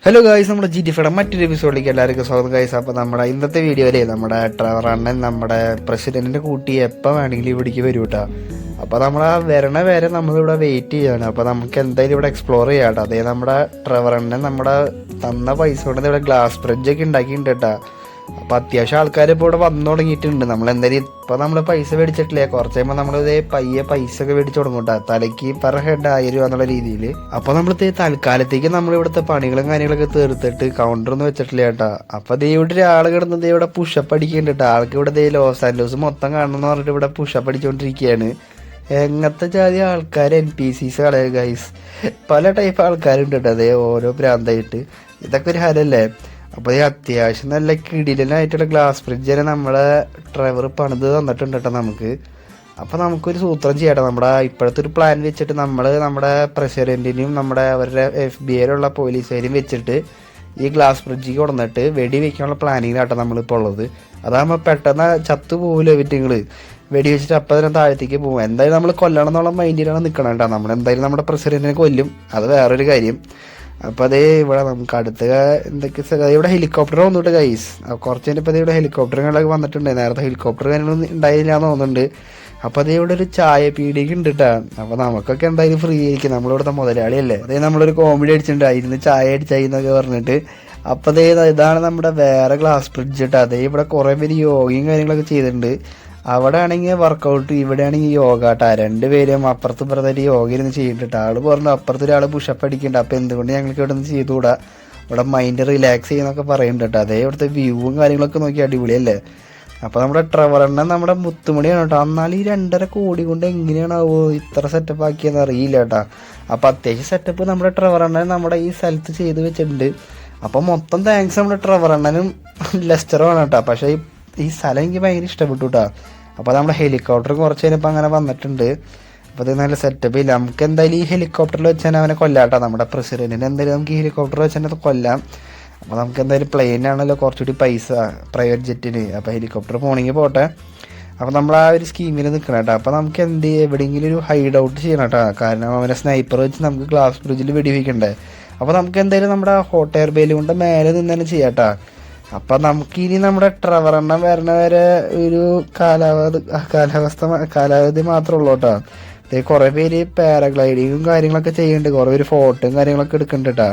Hello guys, നമ്മുടെ GTA മറ്റൊരു എപ്പിസോഡിലേക്ക് എല്ലാവർക്കും സ്വാഗതം ഗായ്സ്. അപ്പോൾ നമ്മുടെ ഇന്നത്തെ വീഡിയോയിലെ നമ്മുടെ ട്രെവർ അണ്ണൻ നമ്മുടെ പ്രസിഡന്റിന്റെ കൂട്ടി എപ്പോൾ വേണമെങ്കിലും ഇവിടേക്ക് വരും കേട്ടോ. അപ്പോൾ നമ്മൾ ആ വരണ വരെ നമ്മളിവിടെ വെയിറ്റ് ചെയ്യാണ്. അപ്പോൾ നമുക്ക് എന്തായാലും ഇവിടെ എക്സ്പ്ലോർ ചെയ്യാം കേട്ടോ. അതേ നമ്മുടെ ട്രെവർ അണ്ണൻ നമ്മുടെ തന്ന പൈസ കൊണ്ട് ഇവിടെ ഗ്ലാസ് ബ്രിഡ്ജൊക്കെ ഉണ്ടാക്കിയിട്ടുണ്ട് കേട്ടോ. അപ്പോൾ അത്യാവശ്യം ആൾക്കാർ ഇപ്പോൾ ഇവിടെ വന്നു തുടങ്ങിയിട്ടുണ്ട്. നമ്മളെന്തായാലും ഇപ്പോൾ നമ്മൾ പൈസ മേടിച്ചിട്ടില്ലേ, കുറച്ച് കഴിയുമ്പോൾ നമ്മളിതേ പയ്യെ പൈസ ഒക്കെ മേടിച്ച് തുടങ്ങും കേട്ടോ. തലയ്ക്ക് പെർ ഹെഡ് 1000 രൂപ എന്നുള്ള രീതിയിൽ. അപ്പോൾ നമ്മളിത് തൽക്കാലത്തേക്ക് നമ്മളിവിടുത്തെ പണികളും കാര്യങ്ങളൊക്കെ തീർത്തിട്ട് കൗണ്ടറൊന്നും വെച്ചിട്ടില്ല കേട്ടോ. അപ്പോൾ ദേ ഇവിടെ ഒരാൾ കിടന്നത് ഇവിടെ പുഷപ്പ് അടിക്കുന്നുണ്ട് കേട്ടോ. ആൾക്ക് ഇവിടെ ദേ ലോസ് ആൻഡോസ് മൊത്തം കാണണമെന്ന് പറഞ്ഞിട്ട് ഇവിടെ പുഷപ്പ് അടിച്ചുകൊണ്ടിരിക്കുകയാണ്. എങ്ങനത്തെ ജാതി ആൾക്കാർ NPCs കളയുക ഗൈസ്. പല ടൈപ്പ് ആൾക്കാരുണ്ട് കേട്ടോ. അതേ ഓരോ ഭ്രാന്തായിട്ട് ഇതൊക്കെ ഒരു ഹരല്ലേ. അപ്പോൾ ഈ അത്യാവശ്യം നല്ല കിടിലനായിട്ടുള്ള ഗ്ലാസ് ബ്രിഡ്ജ് തന്നെ നമ്മളെ ഡ്രൈവർ പണിത് തന്നിട്ടുണ്ട് കേട്ടോ നമുക്ക്. അപ്പോൾ നമുക്കൊരു സൂത്രം ചെയ്യട്ടെ. നമ്മുടെ ഇപ്പോഴത്തെ ഒരു പ്ലാൻ വെച്ചിട്ട് നമ്മുടെ പ്രസിഡന്റിനെയും നമ്മുടെ അവരുടെ FBI പോലീസുകാരെയും വെച്ചിട്ട് ഈ ഗ്ലാസ് ബ്രിഡ്ജിക്ക് കൊണ്ടുവന്നിട്ട് വെടി വെക്കാനുള്ള പ്ലാനിങ്ങിലാട്ടോ നമ്മളിപ്പോൾ ഉള്ളത്. അതാകുമ്പോൾ പെട്ടെന്ന് ചത്തു പോകില്ല വിറ്റുങ്ങൾ വെടി വെച്ചിട്ട് അപ്പം തന്നെ താഴത്തേക്ക് പോകും. എന്തായാലും നമ്മൾ കൊല്ലണം എന്നുള്ള മൈൻഡിലാണ് നിൽക്കണം കേട്ടോ. നമ്മളെന്തായാലും നമ്മുടെ പ്രസിഡന്റിനെ കൊല്ലും, അത് വേറൊരു കാര്യം. അപ്പോൾ അതേ ഇവിടെ നമുക്ക് അടുത്ത എന്തൊക്കെ ഇവിടെ ഹെലികോപ്റ്റർ വന്നിട്ട് ഗൈസ്. കുറച്ച് കഴിഞ്ഞപ്പോൾ ഇവിടെ ഹെലികോപ്റ്ററുകളൊക്കെ വന്നിട്ടുണ്ട്. നേരത്തെ ഹെലികോപ്റ്റർ കാര്യങ്ങളൊന്നും ഉണ്ടായില്ല എന്ന് തോന്നുന്നുണ്ട്. അപ്പോൾ അതേ ഇവിടെ ഒരു ചായ പീടിക ഉണ്ട് കേട്ടോ. അപ്പോൾ നമുക്കൊക്കെ എന്തായാലും ഫ്രീ ആയിരിക്കും, നമ്മളിവിടുത്തെ മുതലാളിയല്ലേ. അതേ നമ്മളൊരു കോമഡി അടിച്ചിട്ടുണ്ട്, അതിന് ചായ അടിച്ചായി എന്നൊക്കെ പറഞ്ഞിട്ട്. അപ്പോൾ അതേ ഇതാണ് നമ്മുടെ വേറെ ഗ്ലാസ് ബ്രിഡ്ജ് കേട്ടോ. അതേ ഇവിടെ കുറേ പേര് യോഗയും കാര്യങ്ങളൊക്കെ ചെയ്തിട്ടുണ്ട്. അവിടെ ആണെങ്കിൽ വർക്കൗട്ട്, ഇവിടെ ആണെങ്കിൽ യോഗ കേട്ടോ. രണ്ടുപേരും അപ്പുറത്തും ഇപ്പുറത്തായിട്ട് യോഗ ഇരുന്ന് ചെയ്യുന്നുണ്ട്. ആള് പറഞ്ഞു അപ്പുറത്ത് ഒരാൾ പുഷപ്പ് അടിക്കുന്നുണ്ട്. അപ്പോൾ എന്തുകൊണ്ട് ഞങ്ങൾക്ക് ഇവിടെ നിന്ന് ചെയ്തുകൂടാ, ഇവിടെ മൈൻഡ് റിലാക്സ് ചെയ്യുന്നൊക്കെ പറയുന്നുണ്ട് കേട്ടോ. അതേ ഇവിടുത്തെ വ്യൂവും കാര്യങ്ങളൊക്കെ നോക്കി അടിപൊളിയല്ലേ. അപ്പോൾ നമ്മുടെ ട്രെവർ അണ്ണൻ നമ്മുടെ മുത്തുമണിയാണ് കേട്ടോ. എന്നാൽ ഈ 2.5 കോടി കൊണ്ട് എങ്ങനെയാണാവോ ഇത്ര സെറ്റപ്പ് ആക്കിയെന്ന് അറിയില്ല കേട്ടോ. അപ്പോൾ അത്യാവശ്യം സെറ്റപ്പ് നമ്മുടെ ട്രെവർ അണ്ണൻ നമ്മുടെ ഈ സ്ഥലത്ത് ചെയ്ത് വെച്ചിട്ടുണ്ട്. അപ്പോൾ മൊത്തം താങ്ക്സ് നമ്മുടെ ട്രെവർ അണ്ണനും ലെസ്റ്ററുമാണ് കേട്ടോ. പക്ഷേ ഈ സ്ഥലം എനിക്ക് ഭയങ്കര ഇഷ്ടപ്പെട്ടു കേട്ടോ. അപ്പോൾ നമ്മുടെ ഹെലികോപ്റ്റർ കുറച്ച് കഴിഞ്ഞപ്പോൾ അങ്ങനെ വന്നിട്ടുണ്ട്. അപ്പോൾ അത് നല്ല സെറ്റപ്പ് ഇല്ല. നമുക്ക് എന്തായാലും ഈ ഹെലികോപ്റ്ററിൽ വെച്ച് തന്നെ അവനെ കൊല്ലാം കേട്ടോ. നമ്മുടെ പ്രസിഡന്റിന് എന്തായാലും നമുക്ക് ഈ ഹെലികോപ്റ്റർ വെച്ച് തന്നെ കൊല്ലാം. അപ്പോൾ നമുക്ക് എന്തായാലും പ്ലെയിനാണല്ലോ കുറച്ചുകൂടി പൈസ പ്രൈവറ്റ് ജെറ്റിന്. അപ്പോൾ ഹെലികോപ്റ്റർ പോകണമെങ്കിൽ പോട്ടെ. അപ്പോൾ നമ്മൾ ആ ഒരു സ്കീമിൽ നിൽക്കണം കേട്ടോ. അപ്പോൾ നമുക്ക് എവിടെയെങ്കിലും ഒരു ഹൈഡ് ഔട്ട് ചെയ്യണം കേട്ടോ. കാരണം അവനെ സ്നൈപ്പർ വെച്ച് നമുക്ക് ഗ്ലാസ് ബ്രിഡ്ജിൽ വെടിവെക്കണ്ടേ. അപ്പോൾ നമുക്ക് എന്തായാലും നമ്മുടെ ഹോട്ട് എയർ ബെയിൽ കൊണ്ട് മേലെ നിന്ന് തന്നെ ചെയ്യാം കേട്ടോ. അപ്പം നമുക്കിനി നമ്മുടെ ട്രെവർ എണ്ണം വരണ വരെ ഒരു കാലാവധി മാത്രമേ ഉള്ളൂ കേട്ടോ. അതേ കുറേ പേര് പാരാഗ്ലൈഡിങ്ങും കാര്യങ്ങളൊക്കെ ചെയ്യുന്നുണ്ട്. കുറേ പേര് ഫോട്ടോയും കാര്യങ്ങളൊക്കെ എടുക്കുന്നുണ്ട് കേട്ടോ.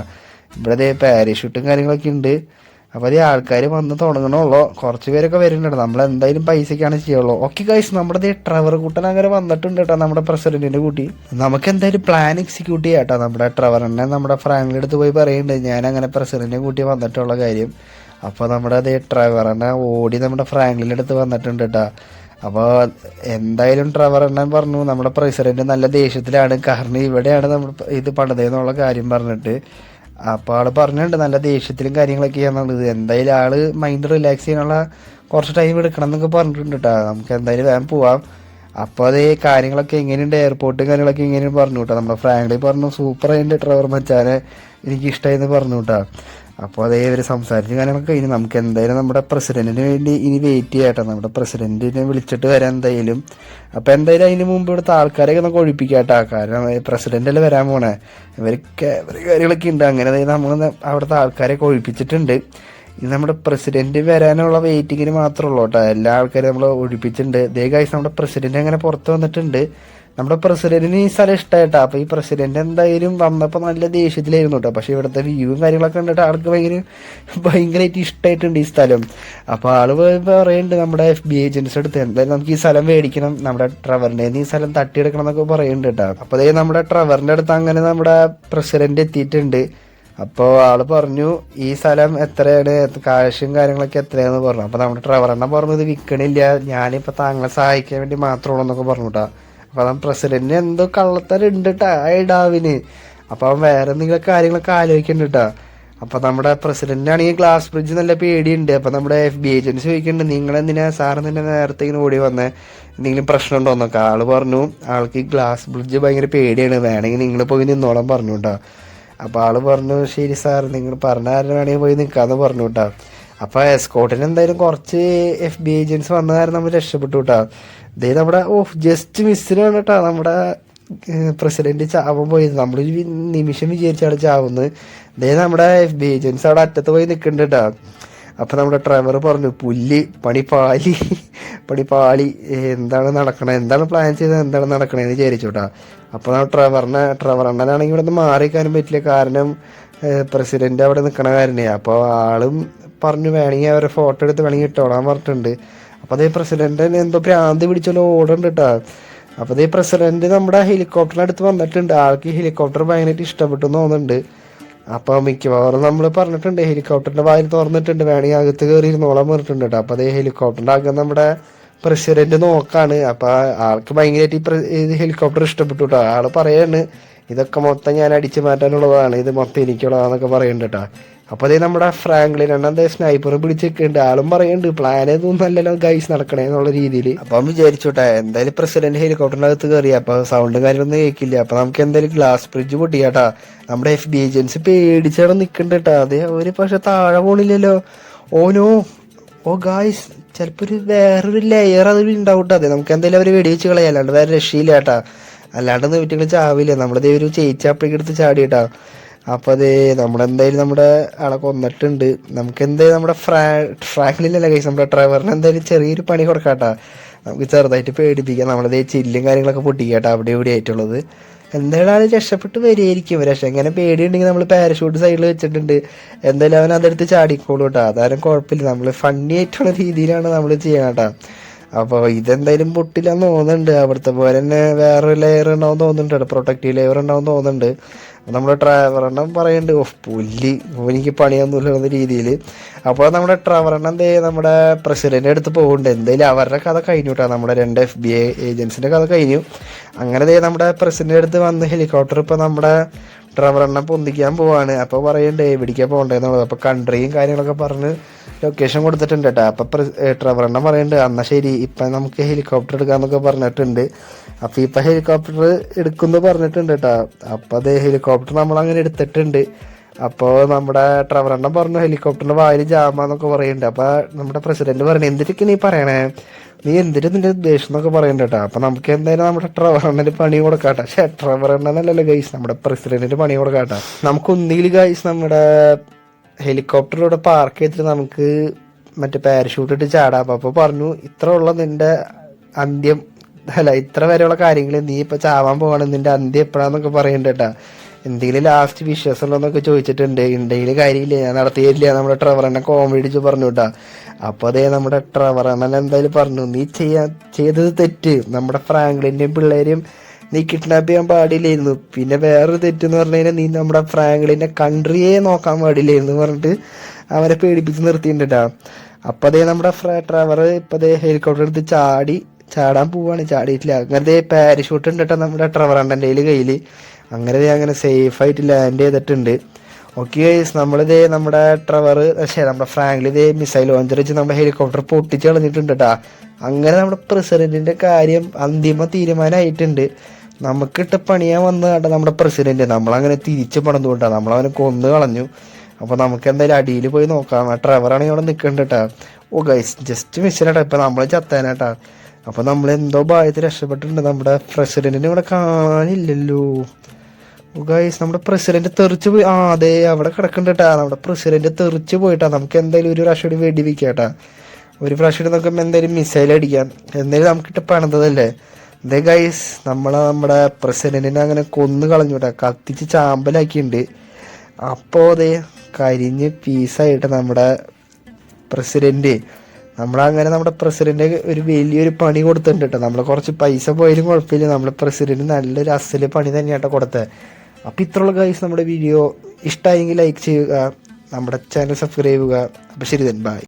ഇവിടെ പാരഷൂട്ടും കാര്യങ്ങളൊക്കെ ഉണ്ട്. അപ്പോൾ അതേ ആൾക്കാർ വന്ന് തുടങ്ങണുള്ളൂ. കുറച്ച് പേരൊക്കെ വരുന്നുണ്ട്. നമ്മൾ എന്തായാലും പൈസക്കാണ് ചെയ്യുള്ളൂ. ഓക്കെ ഗൈസ്, നമ്മുടെ ട്രെവർ കൂട്ടൻ അങ്ങനെ വന്നിട്ടുണ്ട് കേട്ടോ. നമ്മുടെ പ്രസിഡന്റിന്റെ കൂട്ടി നമുക്ക് എന്തായാലും പ്ലാൻ എക്സിക്യൂട്ട് ചെയ്യാം കേട്ടോ. നമ്മുടെ ട്രെവറിനെ നമ്മുടെ ഫ്രാങ്കിൻ്റെ അടുത്ത് പോയി പറയുന്നുണ്ട് ഞാൻ അങ്ങനെ പ്രസിഡന്റിനെ കൂട്ടി വന്നിട്ടുള്ള കാര്യം. അപ്പോൾ നമ്മുടെ അതേ ട്രെവറിനെ ഓടി നമ്മുടെ ഫ്രാങ്ക്ലിൻ്റെ അടുത്ത് വന്നിട്ടുണ്ട് കേട്ടോ. അപ്പോൾ എന്തായാലും ട്രെവർ എണ്ണൻ പറഞ്ഞു നമ്മുടെ പ്രസിഡന്റ് നല്ല ദേഷ്യത്തിലാണ്, കാരണം ഇവിടെയാണ് നമ്മൾ ഇത് പണിതെന്നുള്ള കാര്യം പറഞ്ഞിട്ട്. അപ്പോൾ ആൾ പറഞ്ഞിട്ടുണ്ട് നല്ല ദേഷ്യത്തിലും കാര്യങ്ങളൊക്കെ ചെയ്യാന്നുള്ളത്. എന്തായാലും ആള് മൈൻഡ് റിലാക്സ് ചെയ്യാനുള്ള കുറച്ച് ടൈം എടുക്കണം എന്നൊക്കെ പറഞ്ഞിട്ടുണ്ട് കേട്ടോ. നമുക്ക് എന്തായാലും വേഗം പോവാം. അപ്പോൾ അതേ കാര്യങ്ങളൊക്കെ എങ്ങനെയുണ്ട്, എയർപോർട്ടും കാര്യങ്ങളൊക്കെ എങ്ങനെയാണ് പറഞ്ഞു കേട്ടോ. നമ്മുടെ ഫ്രാങ്ക്ലി പറഞ്ഞു സൂപ്പറായിട്ട് ട്രെവർ മച്ചാനെ എനിക്ക് ഇഷ്ടമായെന്ന് പറഞ്ഞു കേട്ടോ. അപ്പോൾ അതേ ഒരു സംസാരിച്ച് കാര്യങ്ങളൊക്കെ കഴിഞ്ഞ് നമുക്ക് എന്തായാലും നമ്മുടെ പ്രസിഡന്റിന് വേണ്ടി ഇനി വെയിറ്റ് ചെയ്യാട്ടോ. നമ്മുടെ പ്രസിഡന്റിനെ വിളിച്ചിട്ട് വരാം എന്തായാലും. അപ്പോൾ എന്തായാലും അതിന് മുമ്പ് ഇവിടുത്തെ ആൾക്കാരെയൊക്കെ നമുക്ക് ഒഴിപ്പിക്കാം കേട്ടോ. കാരണം പ്രസിഡൻ്റല്ലേ വരാൻ പോണേ, ഇവർക്ക് കാര്യങ്ങളൊക്കെ ഉണ്ട്. അങ്ങനെ നമ്മൾ അവിടുത്തെ ആൾക്കാരെയൊക്കെ ഒഴിപ്പിച്ചിട്ടുണ്ട്. ഇനി നമ്മുടെ പ്രസിഡന്റ് വരാനുള്ള വെയിറ്റിങ്ങിന് മാത്രമേ ഉള്ളൂ കേട്ടോ. എല്ലാ ആൾക്കാരും നമ്മൾ ഒഴിപ്പിച്ചിട്ടുണ്ട്. ദേ ഗൈസ്, നമ്മുടെ പ്രസിഡന്റ് അങ്ങനെ പുറത്ത് വന്നിട്ടുണ്ട്. നമ്മുടെ പ്രസിഡന്റിന് ഈ സ്ഥലം ഇഷ്ടമായിട്ടാ. അപ്പോൾ ഈ പ്രസിഡന്റ് എന്തായാലും വന്നപ്പോൾ നല്ല ദേഷ്യത്തിലായിരുന്നു കേട്ടോ. പക്ഷേ ഇവിടുത്തെ വ്യൂവും കാര്യങ്ങളൊക്കെ കണ്ടിട്ട് ആൾക്ക് ഭയങ്കരമായിട്ട് ഇഷ്ടമായിട്ടുണ്ട് ഈ സ്ഥലം. അപ്പോൾ ആൾ പറയുന്നുണ്ട് നമ്മുടെ FBI ഏജൻസിൻ്റെ അടുത്ത് എന്തായാലും നമുക്ക് ഈ സ്ഥലം മേടിക്കണം, നമ്മുടെ ട്രെവറിൻ്റെ ഈ സ്ഥലം തട്ടിയെടുക്കണം എന്നൊക്കെ പറയുന്നുണ്ട് കേട്ടോ. അപ്പോൾ അതേ നമ്മുടെ ട്രെവറിൻ്റെ അടുത്ത് അങ്ങനെ നമ്മുടെ പ്രസിഡന്റ് എത്തിയിട്ടുണ്ട്. അപ്പോൾ ആൾ പറഞ്ഞു ഈ സ്ഥലം എത്രയാണ്, കാശും കാര്യങ്ങളൊക്കെ എത്രയാണെന്ന് പറഞ്ഞു. അപ്പോൾ നമ്മുടെ ട്രെവറെണ്ണം പറഞ്ഞു ഇത് വിൽക്കണില്ല, ഞാനിപ്പോൾ താങ്കളെ സഹായിക്കാൻ വേണ്ടി മാത്രമുള്ളൂ എന്നൊക്കെ പറഞ്ഞു കേട്ടോ. അപ്പോൾ പ്രസിഡന്റിന് എന്തോ കള്ളത്തരുണ്ട് കേട്ടോ ആ ഇടാവിന്. അപ്പോൾ അവൻ വേറെ എന്തെങ്കിലും കാര്യങ്ങളൊക്കെ ആലോചിക്കുന്നുണ്ട് കേട്ടോ. അപ്പോൾ നമ്മുടെ പ്രസിഡന്റിനാണെങ്കിൽ ഗ്ലാസ് ബ്രിഡ്ജ് നല്ല പേടിയുണ്ട്. അപ്പോൾ നമ്മുടെ FBI ഏജൻസി ചോദിക്കുന്നുണ്ട് നിങ്ങളെന്തിനാ സാറ് തന്നെ നേരത്തെ ഇങ്ങനെ ഓടി വന്നേ, എന്തെങ്കിലും പ്രശ്നം ഉണ്ടോ എന്നൊക്കെ. ആൾ പറഞ്ഞു ആൾക്ക് ഈ ഗ്ലാസ് ബ്രിഡ്ജ് ഭയങ്കര പേടിയാണ്, വേണമെങ്കിൽ നിങ്ങൾ പോയി നിന്നോളം പറഞ്ഞു കേട്ടോ. അപ്പോൾ ആൾ പറഞ്ഞു ശരി സാർ, നിങ്ങൾ പറഞ്ഞ ആരും വേണമെങ്കിൽ പോയി നിൽക്കാമെന്ന് പറഞ്ഞു കേട്ടോ. അപ്പോൾ എസ്കോട്ടിന് എന്തായാലും കുറച്ച് FBI ഏജൻസ് വന്ന കാരണം നമ്മൾ രക്ഷപ്പെട്ടു കേട്ടോ. ഇതേ നമ്മുടെ ജസ്റ്റ് മിസ്സിനാണ് കേട്ടോ നമ്മുടെ പ്രസിഡന്റ് ചാവാൻ പോയത്. നമ്മളൊരു നിമിഷം വിചാരിച്ചാണ് ചാവുന്നത്. അതായത് നമ്മുടെ FBI ഏജൻസ് അവിടെ അറ്റത്ത് പോയി നിൽക്കുന്നുണ്ട് കേട്ടോ. അപ്പം നമ്മുടെ ട്രെവർ പറഞ്ഞു പുല്ല് പണി പാളി എന്താണ് നടക്കണത്, എന്താണ് പ്ലാൻ ചെയ്തത്, എന്താണ് നടക്കണതെന്ന് വിചാരിച്ചു കേട്ടോ. അപ്പോൾ ട്രെവർ അണ്ണനാണെങ്കിൽ ഇവിടെ നിന്ന് മാറിക്കാനും പറ്റില്ല, കാരണം പ്രസിഡന്റ് അവിടെ നിൽക്കണ കാരനെ. അപ്പോൾ ആളും പറഞ്ഞു വേണമെങ്കിൽ അവരെ ഫോട്ടോ എടുത്ത് വേണമെങ്കിൽ ഇട്ടോളാൻ പറഞ്ഞിട്ടുണ്ട്. അപ്പോൾ അതേ പ്രസിഡന്റിന് എന്തോ ഭ്രാന്ത് പിടിച്ചല്ലോ ഓടുന്നുണ്ട് കേട്ടോ. അപ്പോൾ അതേ പ്രസിഡന്റ് നമ്മുടെ ഹെലികോപ്റ്ററിനടുത്ത് വന്നിട്ടുണ്ട്. ആൾക്ക് ഹെലികോപ്റ്റർ ഭയങ്കരമായിട്ട് ഇഷ്ടപ്പെട്ടു തോന്നുന്നുണ്ട്. അപ്പോൾ മിക്കവാറും നമ്മൾ പറഞ്ഞിട്ടുണ്ട് ഹെലികോപ്റ്ററിന്റെ വായിൽ തുറന്നിട്ടുണ്ട്, വേണമെങ്കിൽ അകത്ത് കയറി ഇരുന്നോളാൻ പറഞ്ഞിട്ടുണ്ട് കേട്ടോ. അപ്പോൾ അതേ ഹെലികോപ്റ്ററിന്റെ അകം നമ്മുടെ പ്രസിഡന്റ് നോക്കാണ്. അപ്പോൾ ആൾക്ക് ഭയങ്കരമായിട്ട് ഇത് ഹെലികോപ്റ്റർ ഇഷ്ടപ്പെട്ടു കേട്ടോ. ആള് പറയാണ് ഇതൊക്കെ മൊത്തം ഞാൻ അടിച്ചു മാറ്റാനുള്ളതാണ്, ഇത് മൊത്തം എനിക്കുള്ളതാന്നൊക്കെ പറയുന്നുണ്ട് കേട്ടോ. അപ്പോൾ അതേ നമ്മുടെ ഫ്രാങ്ക്ലിൻ എണ്ണ സ്നൈപ്പറും പിടിച്ചിട്ടുണ്ട്. ആളും പറയുന്നുണ്ട് പ്ലാൻ ഒന്നും നല്ലല്ലോ ഗൈസ് നടക്കണേ എന്നുള്ള രീതിയിൽ. അപ്പം വിചാരിച്ചോട്ടെ എന്തായാലും പ്രസിഡന്റ് ഹെലികോപ്റ്ററിന്റെ അകത്ത് കയറി, അപ്പോൾ സൗണ്ടും കാര്യമൊന്നും കേൾക്കില്ല. അപ്പോൾ നമുക്ക് എന്തായാലും ഗ്ലാസ് ബ്രിഡ്ജ് പൊട്ടിയാട്ടാ. നമ്മുടെ FBI ഏജൻസി പേടിച്ചവിടെ നിൽക്കുന്നുണ്ട് കേട്ടോ. അതേ ഒരു പക്ഷെ താഴെ പോണില്ലല്ലോ. ഓനോ ഓ ഗായ്സ് ചിലപ്പോൾ വേറൊരു ലെയർ അത് ഉണ്ടാവും. അതെ നമുക്ക് എന്തായാലും അവർ വെടിവെച്ച് കളയാം, അല്ലാണ്ട് വേറെ രക്ഷയില്ല കേട്ടാ. അല്ലാണ്ട് വീട്ടുകൾ ചാവില്ല. നമ്മളതേ ഒരു ചേച്ചപ്പഴേക്കെടുത്ത് ചാടി കേട്ടാ. അപ്പോൾ അതേ നമ്മളെന്തായാലും നമ്മുടെ ആളെ കൊന്നിട്ടുണ്ട്. നമുക്ക് എന്തായാലും നമ്മുടെ ഫ്രാങ്ക്ലിനല്ല കൈസ്, നമ്മുടെ ഡ്രൈവറിന് എന്തായാലും ചെറിയൊരു പണി കൊടുക്കാട്ടാ. നമുക്ക് ചെറുതായിട്ട് പേടിപ്പിക്കാം. നമ്മളതേ ചില്ലും കാര്യങ്ങളൊക്കെ പൊട്ടിക്കാട്ടാ അവിടെ ഇവിടെ ആയിട്ടുള്ളത്. എന്തായാലും ആൾ രക്ഷപ്പെട്ട് വരികയായിരിക്കും. പക്ഷെ എങ്ങനെ പേടിയുണ്ടെങ്കിൽ നമ്മൾ പാരഷൂട്ട് സൈഡിൽ വെച്ചിട്ടുണ്ട്. എന്തായാലും അവൻ അതെടുത്ത് ചാടിക്കോളൂ കേട്ടോ. അതാരും കുഴപ്പമില്ല. നമ്മൾ ഫണ്ണി ആയിട്ടുള്ള രീതിയിലാണ് നമ്മൾ ചെയ്യാം കേട്ടോ. അപ്പോൾ ഇതെന്തായാലും പൊട്ടില്ലാന്ന് തോന്നുന്നുണ്ട്. അവിടുത്തെ പോലെ തന്നെ വേറൊരു ലെയർ ഉണ്ടാവും തോന്നുന്നുണ്ട്, പ്രൊട്ടക്റ്റീവ് ലെയർ ഉണ്ടാവും തോന്നുന്നുണ്ട്. നമ്മുടെ ഡ്രൈവറെണ്ണം പറയുന്നുണ്ട് പുല്ല് എനിക്ക് പണിയൊന്നുമില്ല എന്ന രീതിയിൽ. അപ്പോൾ നമ്മുടെ ഡ്രൈവറെണ്ണം എന്തേ നമ്മുടെ പ്രസിഡന്റ് അടുത്ത് പോകുന്നുണ്ട്. എന്തായാലും അവരുടെ കഥ കഴിഞ്ഞു കേട്ടോ. നമ്മുടെ 2 FBI ഏജൻസിൻ്റെ കഥ കഴിഞ്ഞു. അങ്ങനെ നമ്മുടെ പ്രസിഡന്റ് അടുത്ത് വന്ന് ഹെലികോപ്റ്റർ ഇപ്പോൾ നമ്മുടെ ഡ്രൈവറെണ്ണം പൊന്തിക്കാൻ പോവാണ്. അപ്പോൾ പറയുന്നുണ്ട് എവിടേക്കാണ് പോകേണ്ടതെന്നുള്ളത്. അപ്പോൾ കൺട്രിയും കാര്യങ്ങളൊക്കെ പറഞ്ഞ് ലൊക്കേഷൻ കൊടുത്തിട്ടുണ്ട് കേട്ടോ. അപ്പോൾ ഡ്രൈവറെണ്ണം പറയുന്നുണ്ട് എന്നാൽ ശരി ഇപ്പം നമുക്ക് ഹെലികോപ്റ്റർ എടുക്കാമെന്നൊക്കെ പറഞ്ഞിട്ടുണ്ട്. അപ്പോൾ ഇപ്പം ഹെലികോപ്റ്റർ എടുക്കുമെന്ന് പറഞ്ഞിട്ടുണ്ട് കേട്ടോ. അപ്പോൾ അത് ഹെലികോപ്റ്റർ നമ്മളങ്ങനെ എടുത്തിട്ടുണ്ട്. അപ്പോൾ നമ്മുടെ ഡ്രൈവറെണ്ണം പറഞ്ഞു ഹെലികോപ്റ്ററിൻ്റെ വായിൽ ജാമാന്നൊക്കെ പറയുന്നുണ്ട്. അപ്പോൾ നമ്മുടെ പ്രസിഡന്റ് പറഞ്ഞു എന്തിനൊക്കെ നീ പറയണേ, നീ എന്തിനും നിന്റെ ഉദ്ദേശം എന്നൊക്കെ പറയുന്നുണ്ട് കേട്ടോ. അപ്പോൾ നമുക്ക് എന്തായാലും നമ്മുടെ ഡ്രൈവറെണ്ണന് പണി കൊടുക്കാട്ടോ. പക്ഷേ ഡ്രൈവറെണ്ണനല്ലല്ലോ ഗൈസ്, നമ്മുടെ പ്രസിഡന്റിന് പണി കൊടുക്കാട്ടോ. നമുക്ക് ഒന്നുകിൽ ഗൈസ് നമ്മുടെ ഹെലികോപ്റ്ററിലൂടെ പാർക്ക് ചെയ്തിട്ട് നമുക്ക് മറ്റേ പാരഷൂട്ട് ഇട്ട് ചാടാം. അപ്പോൾ പറഞ്ഞു ഇത്ര ഉള്ള നിന്റെ അന്ത്യം, അല്ല ഇത്ര വരെയുള്ള കാര്യങ്ങൾ നീ ഇപ്പം ചാവാൻ പോവാണ്, നിന്റെ അന്ത്യം എപ്പോഴാന്നൊക്കെ പറയുന്നുണ്ട് കേട്ടോ. എന്തെങ്കിലും ലാസ്റ്റ് വിശ്വാസമുള്ളതെന്നൊക്കെ ചോദിച്ചിട്ടുണ്ട്. ഉണ്ടെങ്കിൽ കാര്യമില്ല, ഞാൻ നടത്തിയില്ല. നമ്മുടെ ട്രവറണ്ണൻ കോമഡി അടിച്ച് പറഞ്ഞു കേട്ടാ. അപ്പോൾ അതേ നമ്മുടെ ട്രവറണ്ണൻ എന്തായാലും പറഞ്ഞു നീ ചെയ്തത് തെറ്റ്, നമ്മുടെ ഫ്രാങ്ക്ലിൻ്റെയും പിള്ളേരെയും നീ കിഡ്നാപ്പ് ചെയ്യാൻ പാടില്ലായിരുന്നു. പിന്നെ വേറൊരു തെറ്റെന്ന് പറഞ്ഞു കഴിഞ്ഞാൽ നീ നമ്മുടെ ഫ്രാങ്ക്ലിൻ്റെ കൺട്രിയെ നോക്കാൻ പാടില്ലായിരുന്നു പറഞ്ഞിട്ട് അവനെ പേടിപ്പിച്ച് നിർത്തിയിട്ടുണ്ട് കേട്ടോ. അപ്പോൾ അതേ നമ്മുടെ ട്രവർ ഇപ്പോൾ അതേ ഹെലികോപ്റ്റർ എടുത്ത് ചാടാൻ പോവാണ്. ചാടിയിട്ടില്ല. അങ്ങനത്തെ പാരഷൂട്ട് ഉണ്ട് കേട്ടോ നമ്മുടെ ട്രവറണ്ണൻ്റെ കയ്യിൽ. അങ്ങനെ സേഫായിട്ട് ലാൻഡ് ചെയ്തിട്ടുണ്ട്. ഓക്കെ ഗൈസ്, നമ്മളിതേ നമ്മുടെ നമ്മുടെ ഫ്രാങ്ക്ലി ഇതേ മിസൈൽ ലോഞ്ചർ വെച്ച് നമ്മുടെ ഹെലികോപ്റ്റർ പൊട്ടിച്ച് കളഞ്ഞിട്ടുണ്ട് കേട്ടോ. അങ്ങനെ നമ്മുടെ പ്രസിഡന്റിന്റെ കാര്യം അന്തിമ തീരുമാനമായിട്ടുണ്ട്. നമുക്കിട്ട് പണിയാൻ വന്ന കേട്ടോ നമ്മുടെ പ്രസിഡന്റ്. നമ്മളങ്ങനെ തിരിച്ച് പണിതു കൊണ്ടാണ്, നമ്മളവനെ കൊന്നു കളഞ്ഞു. അപ്പോൾ നമുക്ക് എന്തായാലും അടിയിൽ പോയി നോക്കാം. ആ ട്രവറാണെങ്കിൽ അവിടെ നിൽക്കുന്നുണ്ട് കേട്ടോ. ഓ ഗൈസ് ജസ്റ്റ് മിസ്സിലാട്ടോ, ഇപ്പം നമ്മൾ ചത്താനാട്ടാ. അപ്പോൾ നമ്മൾ എന്തോ ഭാഗത്ത് രക്ഷപ്പെട്ടിട്ടുണ്ട്. നമ്മുടെ പ്രസിഡന്റിനെ ഇവിടെ കാണാനില്ലല്ലോ. ഗൈസ് നമ്മുടെ പ്രസിഡന്റ് തെറിച്ച് പോയി. അതെ അവിടെ കിടക്കുന്നുണ്ട് കേട്ടാ. നമ്മുടെ പ്രസിഡന്റ് തെറിച്ച് പോയിട്ടാ. നമുക്ക് എന്തായാലും ഒരു പ്രാവശ്യം കൂടി വെടിവെക്കാട്ടാ. ഒരു പ്രാവശ്യം നോക്കുമ്പോൾ എന്തായാലും മിസൈൽ അടിക്കാം. എന്തായാലും നമുക്കിട്ട് പണിതല്ലേ. അതെ ഗൈസ് നമ്മുടെ പ്രസിഡന്റിനെ അങ്ങനെ കൊന്നു കളഞ്ഞു കേട്ടാ. കത്തിച്ച് ചാമ്പലാക്കിയിട്ടുണ്ട്. അപ്പോൾ അതെ കരിഞ്ഞ് പീസായിട്ട് നമ്മുടെ പ്രസിഡന്റ് നമ്മുടെ പ്രസിഡന്റ് ഒരു വലിയൊരു പണി കൊടുത്തിട്ടുണ്ട് കേട്ടോ. നമ്മൾ കുറച്ച് പൈസ പോയാലും കുഴപ്പമില്ല, നമ്മുടെ പ്രസിഡന്റ് നല്ലൊരു അസല് പണി തന്നെയാട്ടോ കൊടുത്തത്. അപ്പോൾ ഇത്രയുള്ള ഗൈസ് നമ്മുടെ വീഡിയോ ഇഷ്ടമായെങ്കിൽ ലൈക്ക് ചെയ്യുക, നമ്മുടെ ചാനൽ സബ്സ്ക്രൈബ് ചെയ്യുക. അപ്പോൾ ശരി തന്നെ, ബൈ.